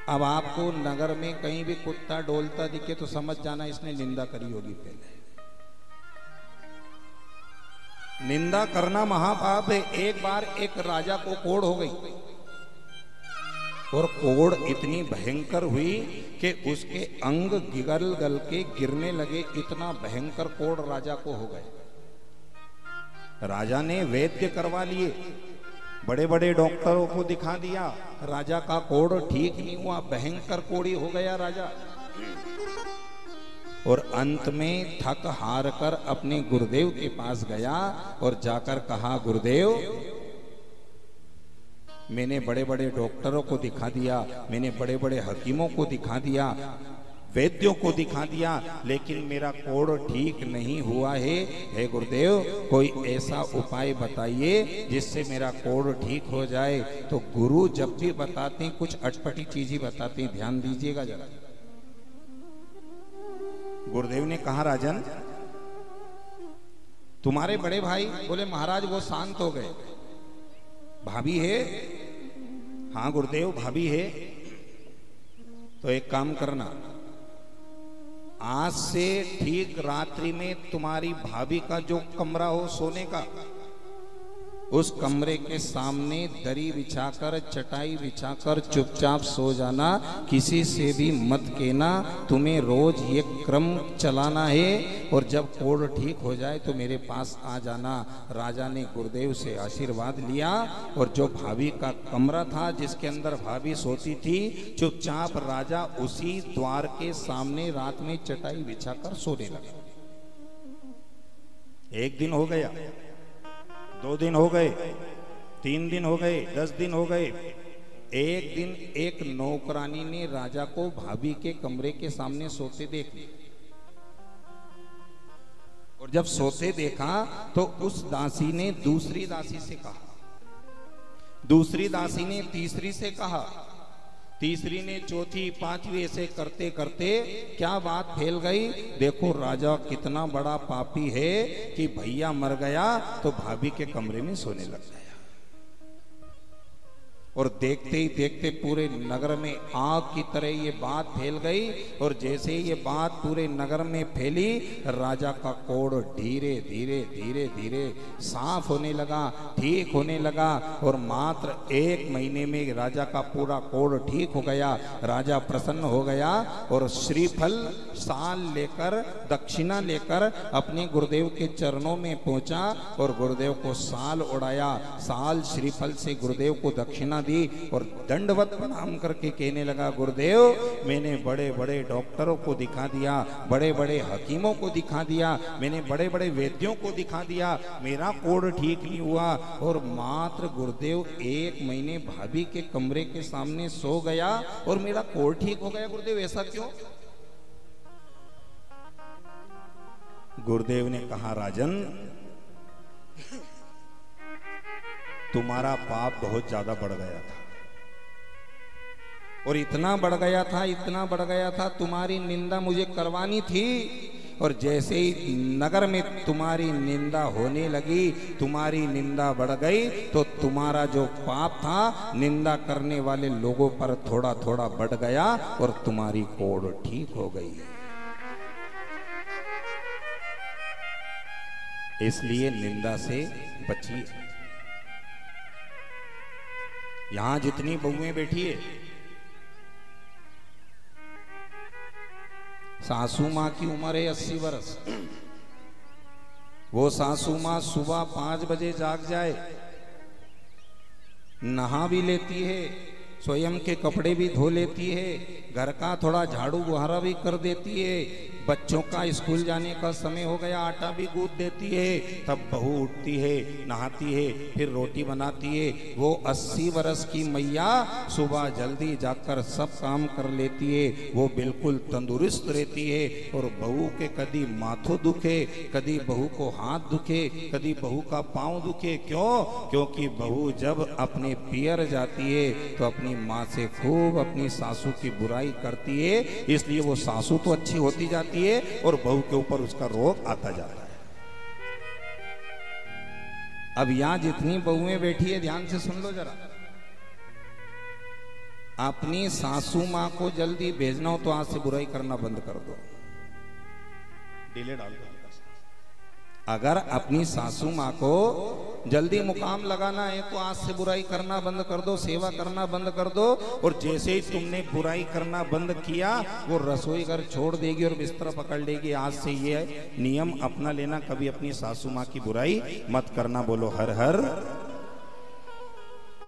अब आपको नगर में कहीं भी कुत्ता डोलता दिखे तो समझ जाना इसने निंदा करी होगी पहले। निंदा करना महापाप है। एक बार एक राजा को कोढ़ हो गई और कोढ़ इतनी भयंकर हुई कि उसके अंग गिगल गल के गिरने लगे। इतना भयंकर कोढ़ राजा को हो गए। राजा ने वैद्य करवा लिए, बड़े बड़े डॉक्टरों को दिखा दिया, राजा का कोढ़ ठीक नहीं हुआ, भयंकर कोढ़ी हो गया राजा। और अंत में थक हार कर अपने गुरुदेव के पास गया और जाकर कहा, गुरुदेव मैंने बड़े बड़े डॉक्टरों को दिखा दिया, मैंने बड़े बड़े हकीमों को दिखा दिया, वैद्यों को दिखा दिया, लेकिन मेरा कोढ़ ठीक नहीं हुआ है। हे गुरुदेव कोई ऐसा उपाय बताइए जिससे मेरा कोढ़ ठीक हो जाए। तो गुरु जब भी बताते हैं कुछ अटपटी चीज ही बताते हैं, ध्यान दीजिएगा जरा। गुरुदेव ने कहा, राजन तुम्हारे बड़े भाई बोले, महाराज वो शांत हो गए। भाभी है? हाँ गुरुदेव भाभी है। तो एक काम करना, आज से ठीक रात्रि में तुम्हारी भाभी का जो कमरा हो सोने का, उस कमरे के सामने दरी बिछाकर चटाई बिछाकर चुपचाप सो जाना, किसी से भी मत कहना। तुम्हें रोज ये क्रम चलाना है और जब कोढ़ ठीक हो जाए तो मेरे पास आ जाना। राजा ने गुरुदेव से आशीर्वाद लिया और जो भाभी का कमरा था जिसके अंदर भाभी सोती थी, चुपचाप राजा उसी द्वार के सामने रात में चटाई बिछाकर सोने लगा। एक दिन हो गया, 2 दिन हो गए, 3 दिन हो गए, 10 दिन हो गए। एक दिन एक नौकरानी ने राजा को भाभी के कमरे के सामने सोते देख लिया और जब सोते देखा तो उस दासी ने दूसरी दासी से कहा, दूसरी दासी ने तीसरी से कहा, तीसरी ने चौथी, पांचवी, ऐसे करते करते क्या बात फैल गई। देखो राजा कितना बड़ा पापी है कि भैया मर गया तो भाभी के कमरे में सोने लग गया। और देखते ही देखते पूरे नगर में आग की तरह ये बात फैल गई। और जैसे ये बात पूरे नगर में फैली, राजा का कोढ़ धीरे धीरे धीरे धीरे साफ होने लगा, ठीक होने लगा। और मात्र 1 महीने में राजा का पूरा कोढ़ ठीक हो गया। राजा प्रसन्न हो गया और श्रीफल साल लेकर, दक्षिणा लेकर अपने गुरुदेव के चरणों में पहुंचा और गुरुदेव को साल उड़ाया। साल श्रीफल से गुरुदेव को दक्षिणा दी और दंडवत प्रणाम करके कहने लगा, गुरुदेव मैंने बड़े बड़े डॉक्टरों को दिखा दिया, बड़े बड़े हकीमों को दिखा दिया, मैंने बड़े बड़े वैद्यों को दिखा दिया, मेरा कोढ़ ठीक नहीं हुआ। और मात्र गुरुदेव 1 महीने भाभी के कमरे के सामने सो गया और मेरा कोढ़ ठीक हो गया। गुरुदेव ऐसा क्यों? गुरुदेव ने कहा, राजन तुम्हारा पाप बहुत ज्यादा बढ़ गया था और इतना बढ़ गया था, इतना बढ़ गया था, तुम्हारी निंदा मुझे करवानी थी। और जैसे ही नगर में तुम्हारी निंदा होने लगी, तुम्हारी निंदा बढ़ गई तो तुम्हारा जो पाप था निंदा करने वाले लोगों पर थोड़ा थोड़ा बढ़ गया और तुम्हारी कोढ़ ठीक हो गई। इसलिए निंदा से बचिए। यहां जितनी बहुएं बैठी है, सासू माँ की उम्र है 80 वर्ष। वो सासू माँ सुबह 5 बजे जाग जाए, नहा भी लेती है, स्वयं के कपड़े भी धो लेती है, घर का थोड़ा झाड़ू बुहारा भी कर देती है, बच्चों का स्कूल जाने का समय हो गया आटा भी गूंथ देती है, तब बहू उठती है, नहाती है, फिर रोटी बनाती है। वो 80 वर्ष की मैया सुबह जल्दी जाकर सब काम कर लेती है, वो बिल्कुल तंदुरुस्त रहती है। और बहू के कभी माथो दुखे, कभी बहू को हाथ दुखे, कभी बहू का पांव दुखे। क्यों? क्योंकि बहू जब अपने पियर जाती है तो अपनी माँ से खूब अपनी सासू की बुराई करती है, इसलिए वो सासू तो अच्छी होती जाती है और बहू के ऊपर उसका रोग आता जाता है। अब यहां जितनी बहुएं बैठी है ध्यान से सुन लो जरा। अपनी सासू माँ को जल्दी भेजना हो तो आज से बुराई करना बंद कर दो, डिले डाल दो। अगर अपनी सासू माँ को जल्दी मुकाम लगाना है तो आज से बुराई करना बंद कर दो, सेवा करना बंद कर दो। और जैसे ही तुमने बुराई करना बंद किया वो रसोई घर छोड़ देगी और बिस्तर पकड़ लेगी। आज से ये नियम अपना लेना, कभी अपनी सासू माँ की बुराई मत करना। बोलो हर हर